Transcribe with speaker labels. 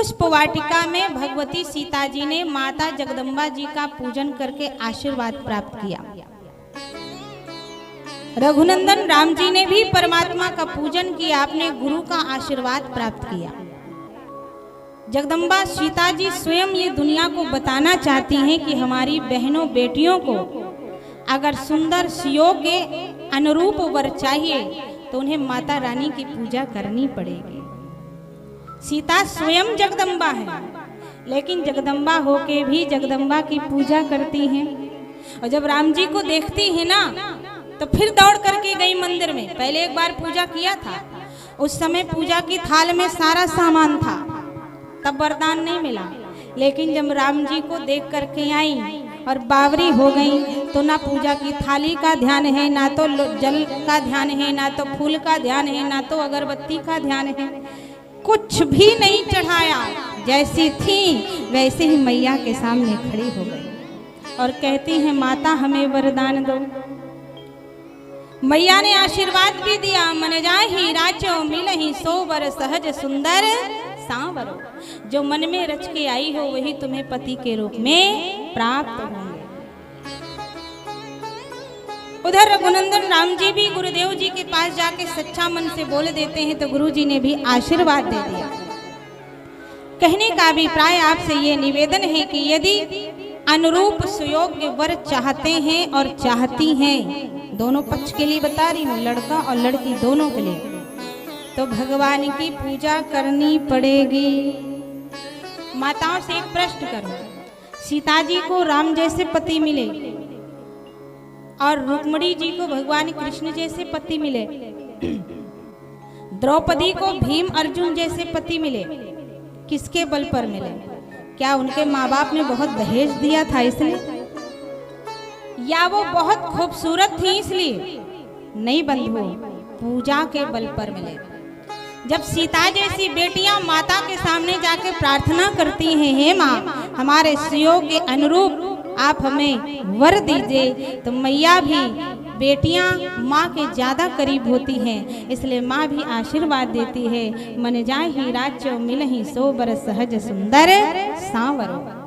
Speaker 1: पुष्प वाटिका में भगवती सीता जी ने माता जगदम्बा जी का पूजन करके आशीर्वाद प्राप्त किया। रघुनंदन राम जी ने भी परमात्मा का पूजन किया, अपने गुरु का आशीर्वाद प्राप्त किया। जगदम्बा सीता जी स्वयं ये दुनिया को बताना चाहती हैं कि हमारी बहनों बेटियों को अगर सुंदर सुयोग्य अनुरूप वर चाहिए तो उन्हें माता रानी की पूजा करनी पड़ेगी। सीता स्वयं जगदम्बा है, लेकिन जगदम्बा होके भी जगदम्बा की पूजा करती हैं। और जब राम जी को देखती है ना तो फिर दौड़ करके गई मंदिर में। पहले एक बार पूजा किया था, उस समय पूजा की थाल में सारा सामान था, तब वरदान नहीं मिला। लेकिन जब राम जी को देख करके आई और बावरी हो गई तो ना पूजा की थाली का ध्यान है, ना तो जल का ध्यान है, ना तो फूल का ध्यान है, ना तो अगरबत्ती का ध्यान है, कुछ भी नहीं चढ़ाया। जैसी थी वैसे ही मैया के सामने खड़ी हो गई और कहती है माता हमें वरदान दो। मैया ने आशीर्वाद भी दिया, मन जाहि राचो मिलहि सोबर सहज सुंदर सांवरो। जो मन में रच के आई हो वही तुम्हें पति के रूप में प्राप्त होंगे। उधर रघुनंदन राम जी भी गुरुदेव जी के पास जाके सच्चा मन से बोल देते हैं तो गुरु जी ने भी आशीर्वाद दे दिया। कहने का अभिप्राय आपसे ये निवेदन है कि यदि अनुरूप सुयोग्य वर चाहते हैं और चाहती हैं, दोनों पक्ष के लिए बता रही हूँ, लड़का और लड़की दोनों के लिए, तो भगवान की पूजा करनी पड़ेगी। माताओं से एक प्रश्न करो, सीता जी को राम जैसे पति मिले और रुक्मिणी जी को भगवान कृष्ण जैसे पति मिले, द्रौपदी को भीम अर्जुन जैसे पति मिले, किसके बल पर मिले? क्या उनके माँ बाप ने बहुत दहेज दिया था इसलिए, या वो बहुत खूबसूरत थी इसलिए? नहीं बंधु, पूजा के बल पर मिले। जब सीता जैसी बेटियां माता के सामने जाके प्रार्थना करती हैं, हे माँ हमारे सुयोग के अनुरूप आप हमें वर दीजिए, तो मैया भी बेटियां माँ के ज्यादा करीब होती हैं, इसलिए माँ भी आशीर्वाद देती है, मन जाहि राचो मिलहि सोबर सहज सुंदर सांवरो।